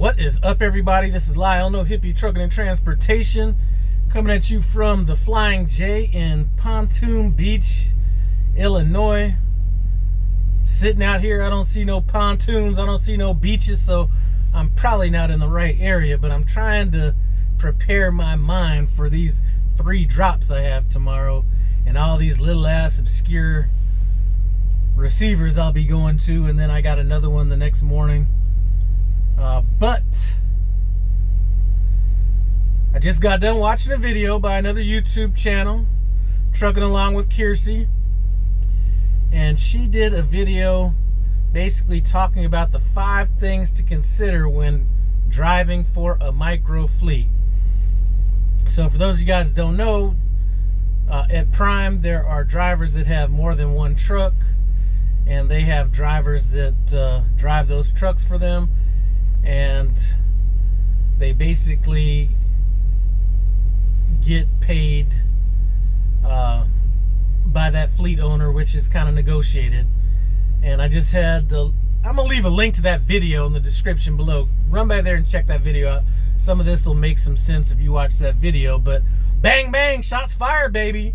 What is up, everybody? This is Lyle, No Hippie Trucking and Transportation, coming at you from the Flying J in Pontoon Beach, Illinois. Sitting out here, I don't see no pontoons, I don't see no beaches, so I'm probably not in the right area, but I'm trying to prepare my mind for these 3 drops I have tomorrow and all these little ass obscure receivers I'll be going to, and then I got another one the next morning. But I just got done watching a video by another YouTube channel, Trucking Along with Kearsey, and she did a video basically talking about the 5 things to consider when driving for a micro fleet. So for those of you guys who don't know, at Prime there are drivers that have more than one truck, and they have drivers that drive those trucks for them, and they basically get paid by that fleet owner, which is kind of negotiated. And I just had I'm gonna leave a link to that video in the description below. Run by there and check that video out. Some of this will make some sense if you watch that video, but bang bang, shots fired, baby.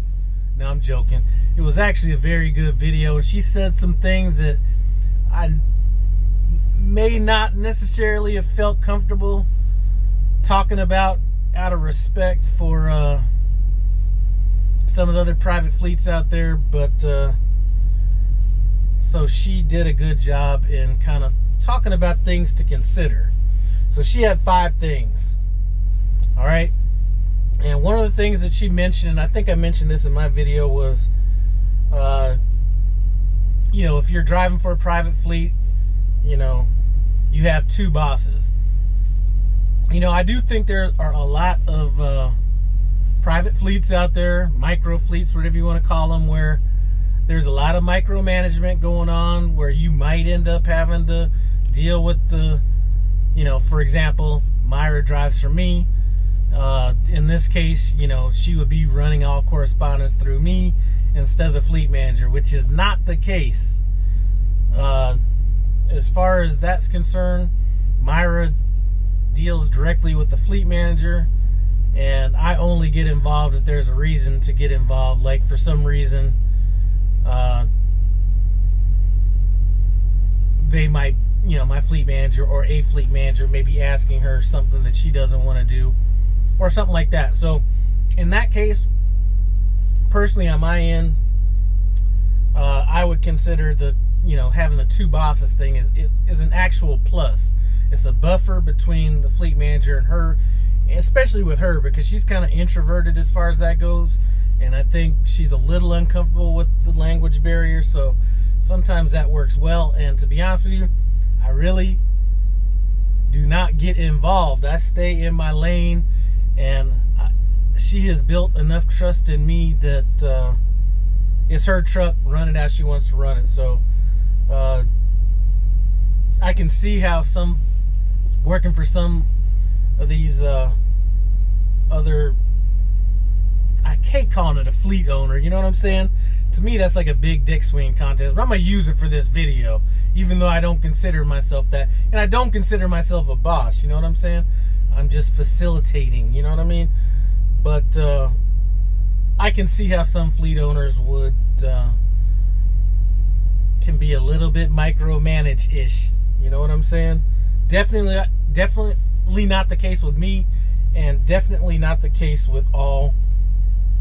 No, I'm joking. It was actually a very good video, and she said some things that I may not necessarily have felt comfortable talking about out of respect for some of the other private fleets out there, but so she did a good job in kind of talking about things to consider. So she had 5 things, all right? And one of the things that she mentioned, and I think I mentioned this in my video, was you know, if you're driving for a private fleet, you know, you have 2 bosses. You know, I do think there are a lot of private fleets out there, micro fleets, whatever you want to call them, where there's a lot of micromanagement going on, where you might end up having to deal with the, you know, for example, Myra drives for me. In this case, you know, she would be running all correspondence through me instead of the fleet manager, which is not the case. As far as that's concerned, Myra deals directly with the fleet manager, and I only get involved if there's a reason to get involved. Like, for some reason, they might, you know, my fleet manager or a fleet manager may be asking her something that she doesn't want to do, or something like that. So in that case, personally on my end, I would consider the, you know, having the 2 bosses thing is an actual plus. It's a buffer between the fleet manager and her, especially with her, because she's kind of introverted as far as that goes, and I think she's a little uncomfortable with the language barrier, so sometimes that works well. And to be honest with you, I really do not get involved. I stay in my lane, and she has built enough trust in me that it's her truck, run it as she wants to run it. So I can see how some working for some of these other, I hate calling it a fleet owner, you know what I'm saying? To me, that's like a big dick swinging contest, but I'm gonna use it for this video, even though I don't consider myself that, and I don't consider myself a boss, you know what I'm saying? I'm just facilitating, you know what I mean? But I can see how some fleet owners would can be a little bit micromanage-ish, you know what I'm saying? Definitely not the case with me, and definitely not the case with all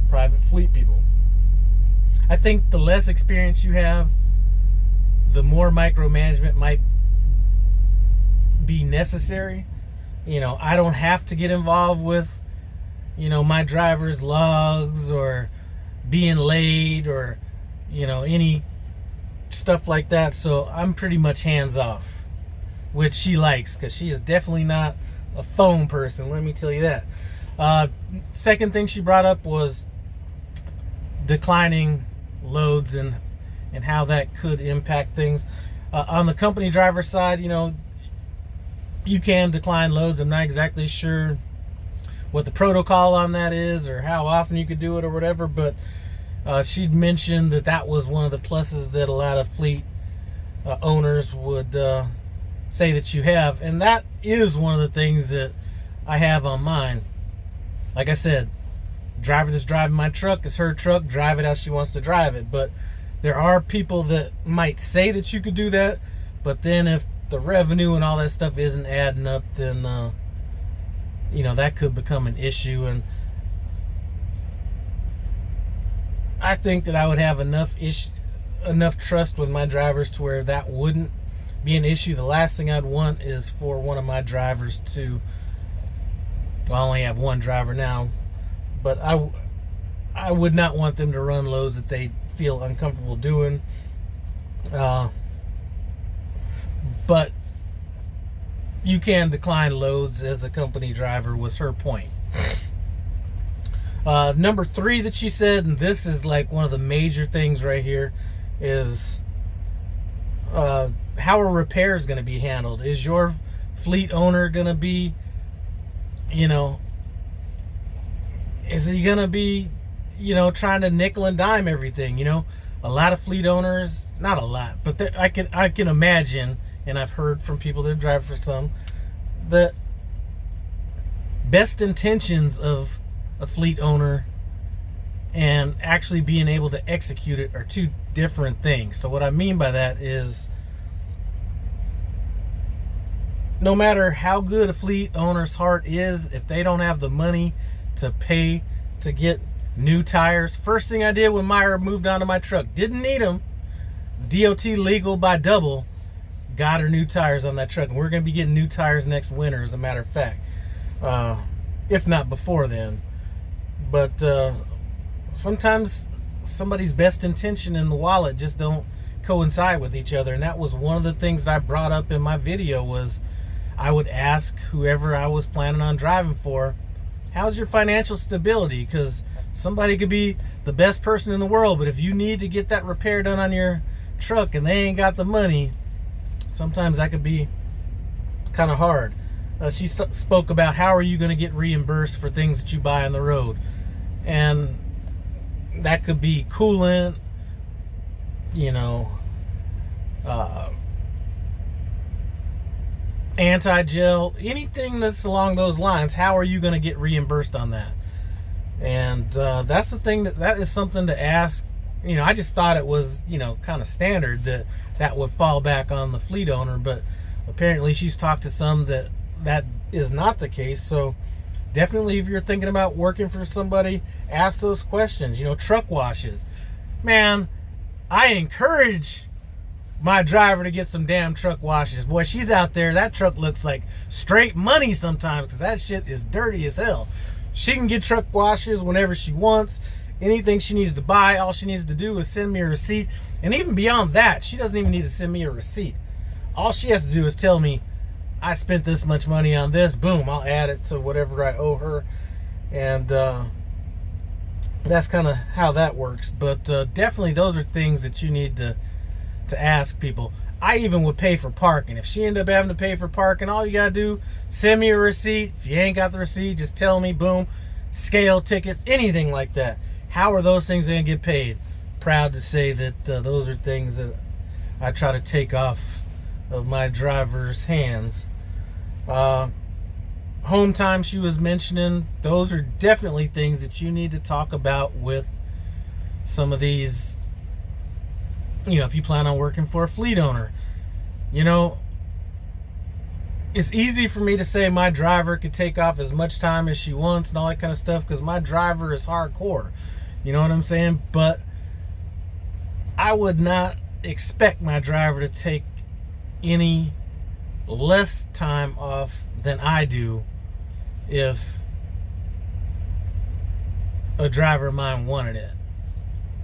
private fleet people. I think the less experience you have, the more micromanagement might be necessary. You know, I don't have to get involved with, you know, my driver's logs or being late or, you know, any stuff like that. So I'm pretty much hands off, which she likes, because she is definitely not a phone person, let me tell you that. Second thing she brought up was declining loads and how that could impact things. On the company driver side, you know, you can decline loads. I'm not exactly sure what the protocol on that is or how often you could do it or whatever, but she'd mentioned that that was one of the pluses that a lot of fleet owners would say that you have. And that is one of the things that I have on mine. Like I said, driver that's driving my truck is her truck, drive it how she wants to drive it. But there are people that might say that you could do that, but then if the revenue and all that stuff isn't adding up, then that could become an issue. And I think that I would have enough trust with my drivers to where that wouldn't be an issue. The last thing I'd want is for one of my drivers to, well, I only have one driver now, but I would not want them to run loads that they feel uncomfortable doing. But you can decline loads as a company driver, was her point. Number 3 that she said, and this is like one of the major things right here, is how are repairs going to be handled? Is your fleet owner going to be, is he going to be, trying to nickel and dime everything? A lot of fleet owners, not a lot, but I can imagine, and I've heard from people that drive for some, the best intentions of a fleet owner and actually being able to execute it are two different things. So what I mean by that is, no matter how good a fleet owner's heart is, if they don't have the money to pay to get new tires. First thing I did when Myra moved onto my truck, didn't need them, DOT legal by double, got her new tires on that truck. And we're going to be getting new tires next winter, as a matter of fact, if not before then. But sometimes somebody's best intention and the wallet just don't coincide with each other. And that was one of the things that I brought up in my video, was I would ask whoever I was planning on driving for, how's your financial stability? Because somebody could be the best person in the world, but if you need to get that repair done on your truck and they ain't got the money, sometimes that could be kind of hard. She spoke about how are you going to get reimbursed for things that you buy on the road, and that could be coolant, anti-gel, anything that's along those lines. How are you going to get reimbursed on that? And that's the thing, that is something to ask. I just thought it was kind of standard that would fall back on the fleet owner, but apparently she's talked to some that is not the case. So definitely, if you're thinking about working for somebody, ask those questions. Truck washes, man, I encourage my driver to get some damn truck washes. Boy, she's out there, that truck looks like straight money sometimes, because that shit is dirty as hell. She can get truck washes whenever she wants. Anything she needs to buy, all she needs to do is send me a receipt. And even beyond that, she doesn't even need to send me a receipt. All she has to do is tell me, I spent this much money on this. Boom, I'll add it to whatever I owe her. And that's kind of how that works. But definitely those are things that you need to ask people. I even would pay for parking. If she ended up having to pay for parking, all you gotta do, send me a receipt. If you ain't got the receipt, just tell me. Boom. Scale tickets, anything like that. How are those things gonna get paid? Proud to say that those are things that I try to take off of my driver's hands. Home time she was mentioning, those are definitely things that you need to talk about with some of these, if you plan on working for a fleet owner. It's easy for me to say my driver could take off as much time as she wants and all that kind of stuff, because my driver is hardcore. You know what I'm saying? But I would not expect my driver to take any less time off than I do if a driver of mine wanted it.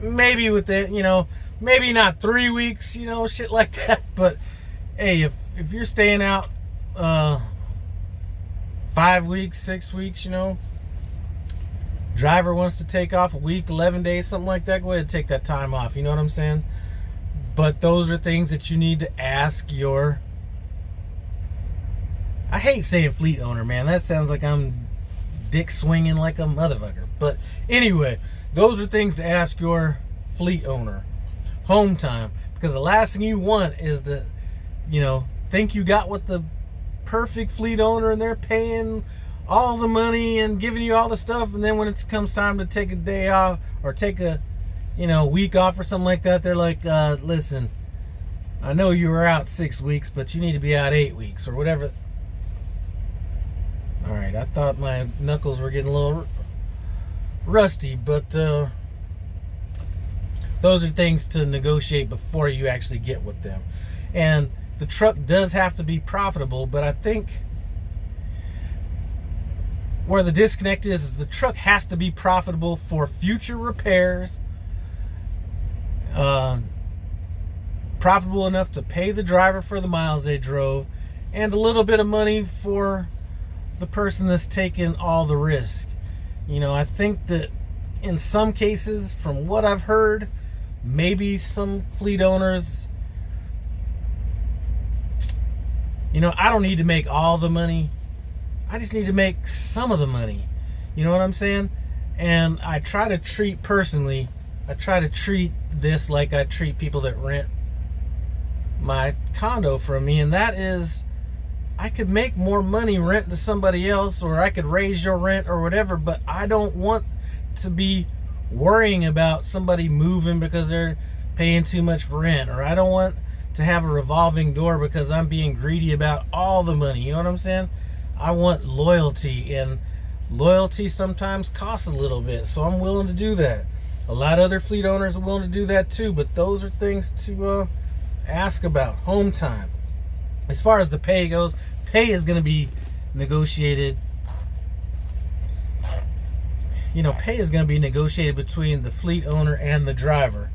Maybe with it, maybe not 3 weeks, shit like that. But hey, if you're staying out 5 weeks, 6 weeks, driver wants to take off a week, 11 days, something like that, go ahead and take that time off. You know what I'm saying? But those are things that you need to ask your, I hate saying fleet owner, man. That sounds like I'm dick swinging like a motherfucker. But anyway, those are things to ask your fleet owner. Home time, because the last thing you want is to, think you got with the perfect fleet owner and they're paying all the money and giving you all the stuff, and then when it comes time to take a day off or take a week off or something like that, they're like, listen, I know you were out 6 weeks, but you need to be out 8 weeks or whatever. All right, I thought my knuckles were getting a little rusty, but those are things to negotiate before you actually get with them. And the truck does have to be profitable, but I think where the disconnect is the truck has to be profitable for future repairs, profitable enough to pay the driver for the miles they drove, and a little bit of money for the person that's taking all the risk. I think that in some cases, from what I've heard, maybe some fleet owners, I don't need to make all the money. I just need to make some of the money. You know what I'm saying? And I try to treat this like I treat people that rent my condo from me. And that is, I could make more money renting to somebody else, or I could raise your rent or whatever, but I don't want to be worrying about somebody moving because they're paying too much rent, or I don't want to have a revolving door because I'm being greedy about all the money. You know what I'm saying? I want loyalty, and loyalty sometimes costs a little bit, so I'm willing to do that. A lot of other fleet owners are willing to do that too, but those are things to ask about. Home time. As far as the pay goes, pay is going to be negotiated. Pay is going to be negotiated between the fleet owner and the driver.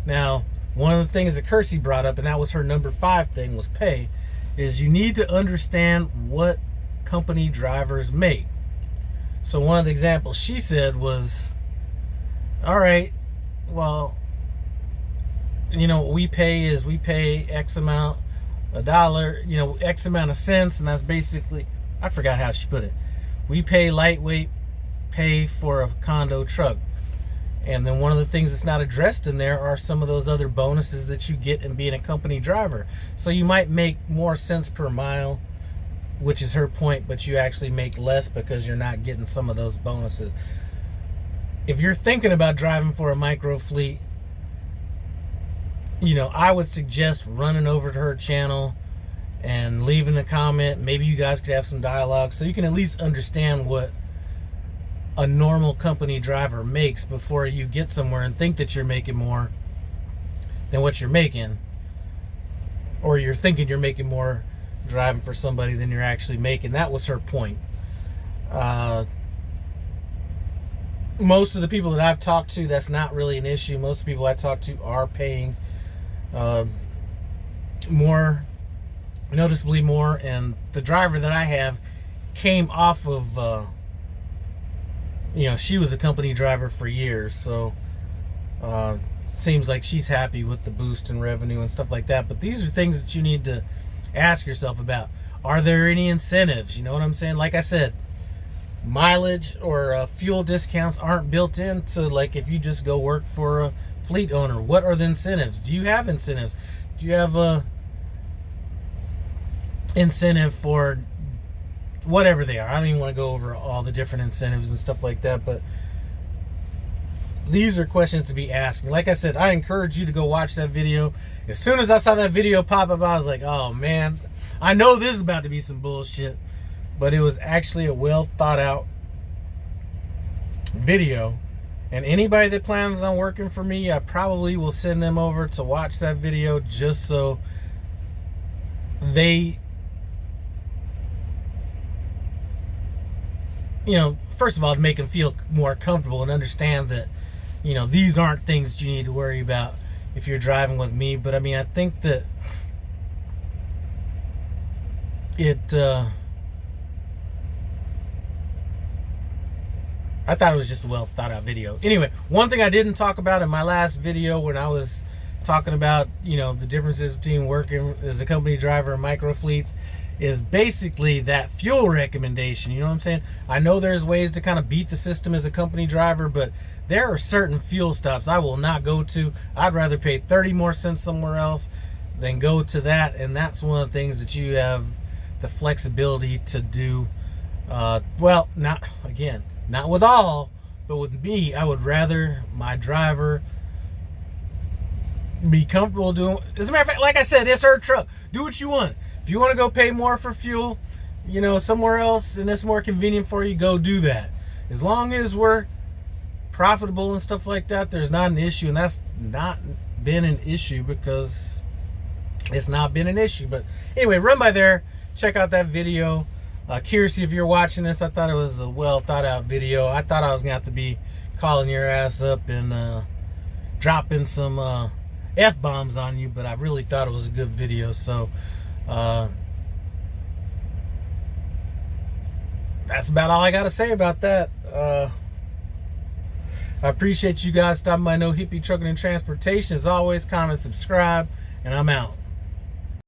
Now, one of the things that Kearsey brought up, and that was her number 5 thing, was pay, is you need to understand what company drivers make. So one of the examples she said was, all right, well, what we pay X amount, $1, X amount of cents, and that's basically, I forgot how she put it. We pay lightweight pay for a condo truck. And then one of the things that's not addressed in there are some of those other bonuses that you get in being a company driver. So you might make more cents per mile, which is her point, but you actually make less because you're not getting some of those bonuses. If you're thinking about driving for a micro fleet, I would suggest running over to her channel and leaving a comment. Maybe you guys could have some dialogue so you can at least understand what a normal company driver makes before you get somewhere and think that you're making more than what you're making, or you're thinking you're making more driving for somebody than you're actually making. That was her point. Most of the people that I've talked to, that's not really an issue. Most of the people I talk to are paying more, noticeably more, and the driver that I have came off of she was a company driver for years, so seems like she's happy with the boost in revenue and stuff like that. But these are things that you need to ask yourself about. Are there any incentives? You know what I'm saying? Like I said, mileage or fuel discounts aren't built into, like, if you just go work for a fleet owner. What are the incentives? Do you have incentives? Do you have a incentive for whatever they are? I don't even want to go over all the different incentives and stuff like that, but these are questions to be asking. Like I said, I encourage you to go watch that video. As soon as I saw that video pop up, I was like, oh man, I know this is about to be some bullshit, but it was actually a well thought out video. And anybody that plans on working for me, I probably will send them over to watch that video just so they, first of all, to make them feel more comfortable and understand that, these aren't things that you need to worry about if you're driving with me. But I mean, I think that I thought it was just a well thought out video. Anyway, one thing I didn't talk about in my last video when I was talking about, the differences between working as a company driver and micro fleets is basically that fuel recommendation. You know what I'm saying? I know there's ways to kind of beat the system as a company driver, but there are certain fuel stops I will not go to. I'd rather pay 30 more cents somewhere else then go to that. And that's one of the things that you have the flexibility to do. Well, not with all, but with me, I would rather my driver be comfortable doing. As a matter of fact, like I said, it's her truck. Do what you want. If you want to go pay more for fuel, somewhere else and it's more convenient for you, go do that. As long as we're profitable and stuff like that, there's not an issue. And that's not been an issue, because it's not been an issue. But anyway, run by there, check out that video. Kearsey, if you're watching this, I thought it was a well thought out video. I thought I was gonna have to be calling your ass up and dropping some F-bombs on you, but I really thought it was a good video. So that's about all I gotta say about that. I appreciate you guys stopping by No Hippie Trucking and Transportation. As always, comment, subscribe, and I'm out.